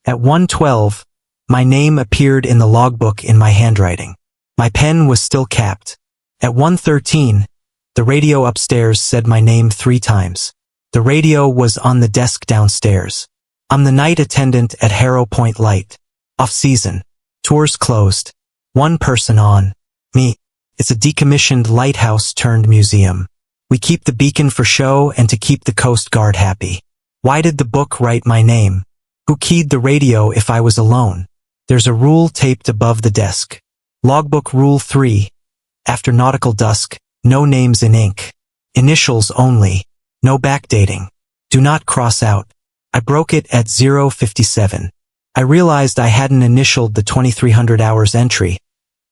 At 1:12, my name appeared in the logbook in my handwriting. My pen was still capped. At 1:13, the radio upstairs said my name 3 times. The radio was on the desk downstairs. I'm the night attendant at Harrow Point Light. Off-season. Tours closed. One person on. Me. It's a decommissioned lighthouse turned museum. We keep the beacon for show and to keep the Coast Guard happy. Why did the book write my name? Who keyed the radio if I was alone? There's a rule taped above the desk. Logbook Rule 3. After nautical dusk, no names in ink. Initials only. No backdating. Do not cross out. I broke it at 0:57. I realized I hadn't initialed the 2300 hours entry,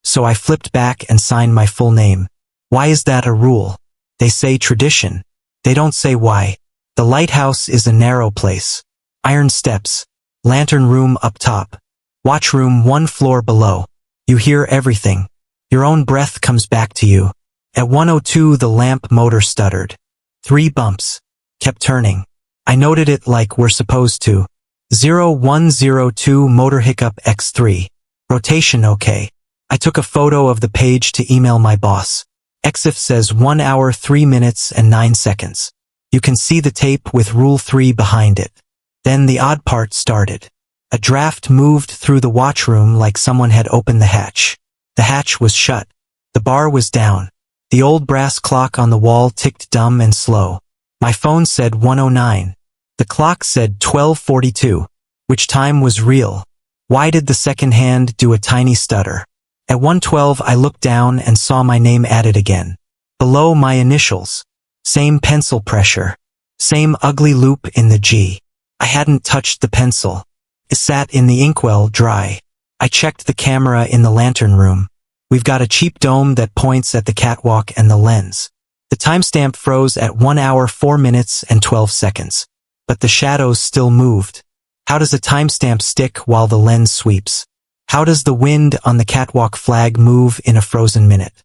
so I flipped back and signed my full name. Why is that a rule? They say tradition. They don't say why. The lighthouse is a narrow place. Iron steps. Lantern room up top. Watch room 1 floor below. You hear everything. Your own breath comes back to you. At 1:02 the lamp motor stuttered. 3 bumps. Kept turning. I noted it like we're supposed to. 0102 motor hiccup X3. Rotation okay. I took a photo of the page to email my boss. EXIF says 1 hour 3 minutes and 9 seconds. You can see the tape with Rule 3 behind it. Then the odd part started. A draft moved through the watchroom like someone had opened the hatch. The hatch was shut. The bar was down. The old brass clock on the wall ticked dumb and slow. My phone said 1:09. The clock said 12:42. Which time was real? Why did the second hand do a tiny stutter? At 1:12 I looked down and saw my name added again. Below my initials. Same pencil pressure. Same ugly loop in the G. I hadn't touched the pencil. It sat in the inkwell dry. I checked the camera in the lantern room. We've got a cheap dome that points at the catwalk and the lens. The timestamp froze at 1 hour 4 minutes and 12 seconds. But the shadows still moved. How does a timestamp stick while the lens sweeps? How does the wind on the catwalk flag move in a frozen minute?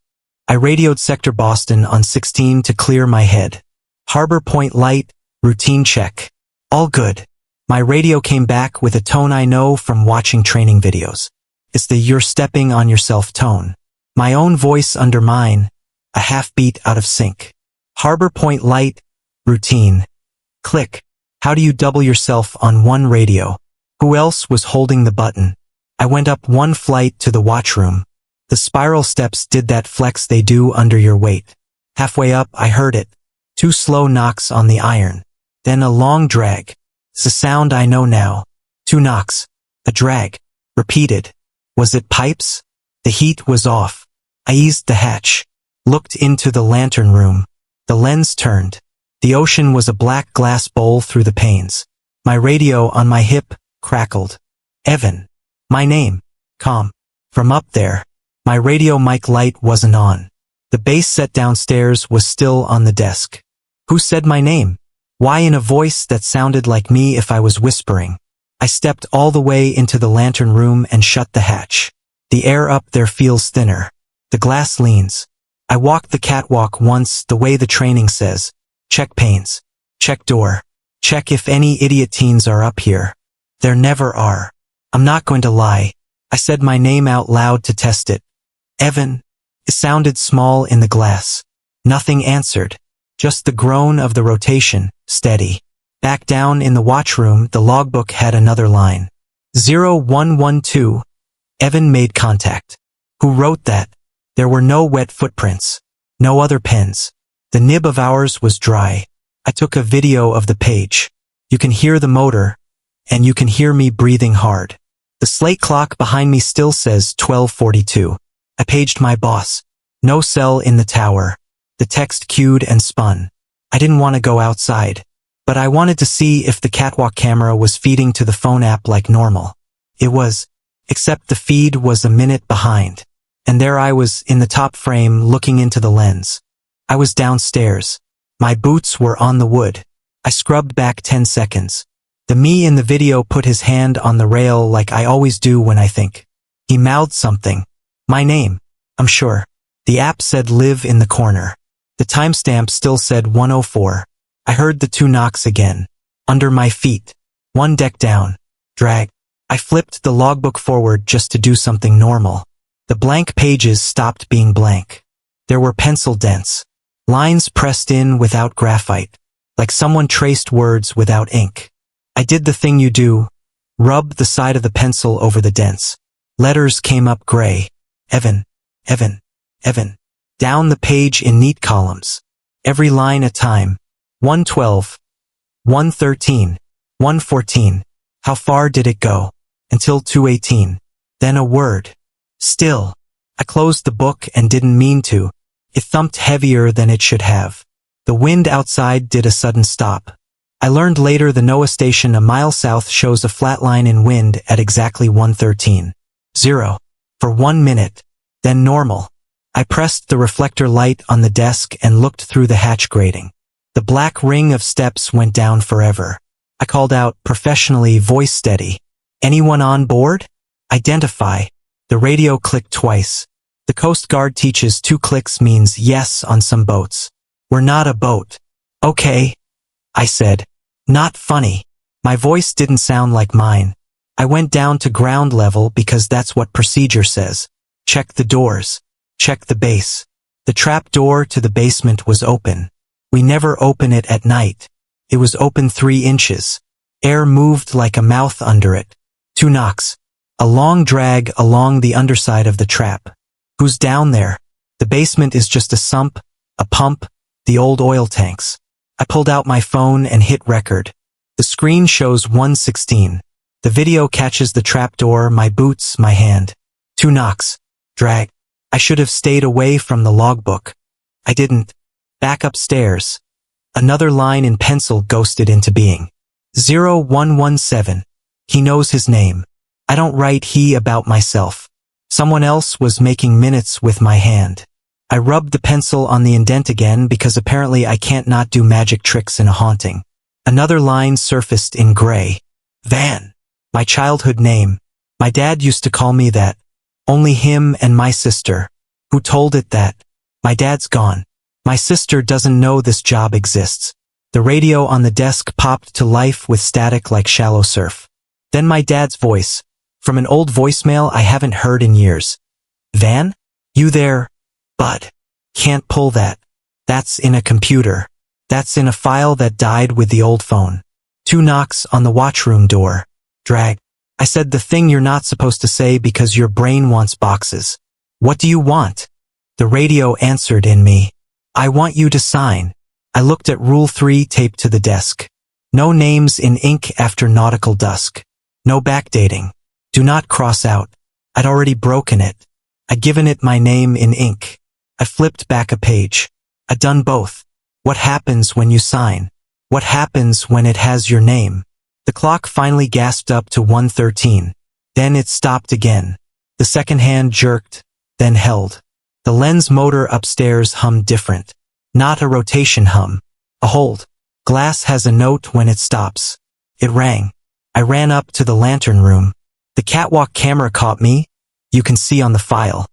I radioed Sector Boston on 16 to clear my head. Harrow Point Light, routine check. All good. My radio came back with a tone I know from watching training videos. It's the "you're stepping on yourself" tone. My own voice under mine, a half beat out of sync. Harrow Point Light, routine. Click. How do you double yourself on one radio? Who else was holding the button? I went up 1 flight to the watchroom. The spiral steps did that flex they do under your weight. Halfway up I heard it. 2 slow knocks on the iron. Then a long drag. It's a sound I know now. 2 knocks. A drag. Repeated. Was it pipes? The heat was off. I eased the hatch. Looked into the lantern room. The lens turned. The ocean was a black glass bowl through the panes. My radio on my hip crackled. Evan. My name. Calm. From up there. My radio mic light wasn't on. The bass set downstairs was still on the desk. Who said my name? Why in a voice that sounded like me if I was whispering? I stepped all the way into the lantern room and shut the hatch. The air up there feels thinner. The glass leans. I walked the catwalk once the way the training says. Check panes. Check door. Check if any idiot teens are up here. There never are. I'm not going to lie. I said my name out loud to test it. Evan. It sounded small in the glass. Nothing answered. Just the groan of the rotation, steady. Back down in the watchroom, the logbook had another line. 0112. Evan made contact. Who wrote that? There were no wet footprints. No other pens. The nib of ours was dry. I took a video of the page. You can hear the motor, and you can hear me breathing hard. The slate clock behind me still says 12:42. I paged my boss. No cell in the tower. The text queued and spun. I didn't want to go outside, but I wanted to see if the catwalk camera was feeding to the phone app like normal. It was, except the feed was a minute behind. And there I was in the top frame looking into the lens. I was downstairs. My boots were on the wood. I scrubbed back 10 seconds. The me in the video put his hand on the rail like I always do when I think. He mouthed something. My name, I'm sure. The app said live in the corner. The timestamp still said 1:04. I heard the 2 knocks again. Under my feet. 1 deck down. Drag. I flipped the logbook forward just to do something normal. The blank pages stopped being blank. There were pencil dents. Lines pressed in without graphite, like someone traced words without ink. I did the thing you do, rubbed the side of the pencil over the dents. Letters came up gray. Evan, Evan, Evan. Down the page in neat columns. Every line a time. 112, 113, 114. How far did it go? Until 218. Then a word. Still. I closed the book and didn't mean to. It thumped heavier than it should have. The wind outside did a sudden stop. I learned later the NOAA station a mile south shows a flat line in wind at exactly 113. 0. For 1 minute. Then normal. I pressed the reflector light on the desk and looked through the hatch grating. The black ring of steps went down forever. I called out, professionally, voice steady. Anyone on board? Identify. The radio clicked twice. The Coast Guard teaches 2 clicks means yes on some boats. We're not a boat. Okay, I said. Not funny. My voice didn't sound like mine. I went down to ground level because that's what procedure says. Check the doors. Check the base. The trap door to the basement was open. We never open it at night. It was open 3 inches. Air moved like a mouth under it. 2 knocks. A long drag along the underside of the trap. Who's down there? The basement is just a sump, a pump, the old oil tanks. I pulled out my phone and hit record. The screen shows 116. The video catches the trapdoor, my boots, my hand. 2 knocks. Drag. I should have stayed away from the logbook. I didn't. Back upstairs. Another line in pencil ghosted into being. 0117. He knows his name. I don't write he about myself. Someone else was making minutes with my hand. I rubbed the pencil on the indent again because apparently I can't not do magic tricks in a haunting. Another line surfaced in gray. Van. My childhood name. My dad used to call me that. Only him and my sister. Who told it that? My dad's gone. My sister doesn't know this job exists. The radio on the desk popped to life with static like shallow surf. Then my dad's voice. From an old voicemail I haven't heard in years. Van? You there? Bud. Can't pull that. That's in a computer. That's in a file that died with the old phone. 2 knocks on the watchroom door. Drag. I said the thing you're not supposed to say because your brain wants boxes. What do you want? The radio answered in me. I want you to sign. I looked at Rule 3 taped to the desk. No names in ink after nautical dusk. No backdating. Do not cross out. I'd already broken it. I'd given it my name in ink. I flipped back a page. I'd done both. What happens when you sign? What happens when it has your name? The clock finally gasped up to 113. Then it stopped again. The second hand jerked, then held. The lens motor upstairs hummed different. Not a rotation hum. A hold. Glass has a note when it stops. It rang. I ran up to the lantern room. The catwalk camera caught me. You can see on the file.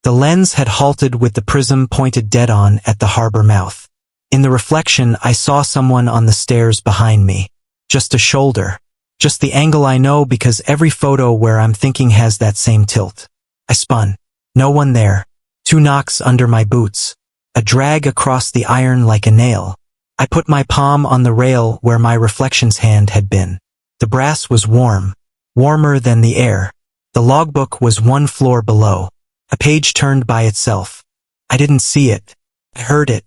The lens had halted with the prism pointed dead on at the harbor mouth. In the reflection, I saw someone on the stairs behind me. Just a shoulder. Just the angle I know because every photo where I'm thinking has that same tilt. I spun. No one there. 2 knocks under my boots. A drag across the iron like a nail. I put my palm on the rail where my reflection's hand had been. The brass was warm. Warmer than the air. The logbook was 1 floor below. A page turned by itself. I didn't see it. I heard it.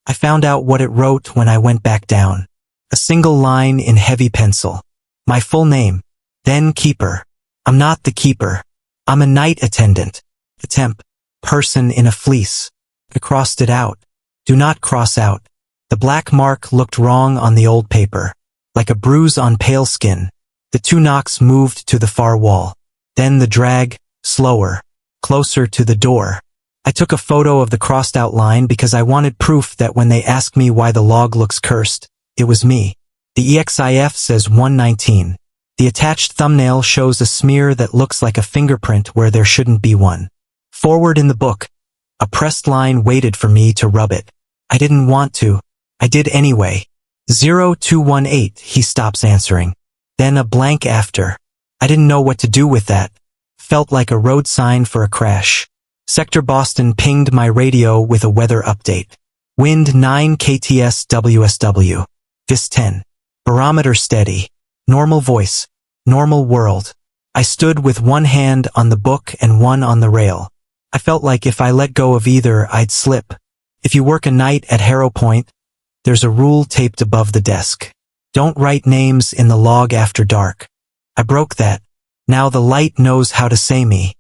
I found out what it wrote when I went back down. A single line in heavy pencil. My full name. Then keeper. I'm not the keeper. I'm a night attendant. A temp. Person in a fleece. I crossed it out. Do not cross out. The black mark looked wrong on the old paper. Like a bruise on pale skin. The 2 knocks moved to the far wall. Then the drag, slower, closer to the door. I took a photo of the crossed out line because I wanted proof that when they ask me why the log looks cursed, it was me. The EXIF says 119. The attached thumbnail shows a smear that looks like a fingerprint where there shouldn't be one. Forward in the book, a pressed line waited for me to rub it. I didn't want to. I did anyway. 0218, he stops answering. Then a blank after. I didn't know what to do with that. Felt like a road sign for a crash. Sector Boston pinged my radio with a weather update. Wind 9 kts WSW. Vis 10. Barometer steady. Normal voice. Normal world. I stood with one hand on the book and one on the rail. I felt like if I let go of either, I'd slip. If you work a night at Harrow Point, there's a rule taped above the desk. Don't write names in the log after dark. I broke that. Now the light knows how to say me.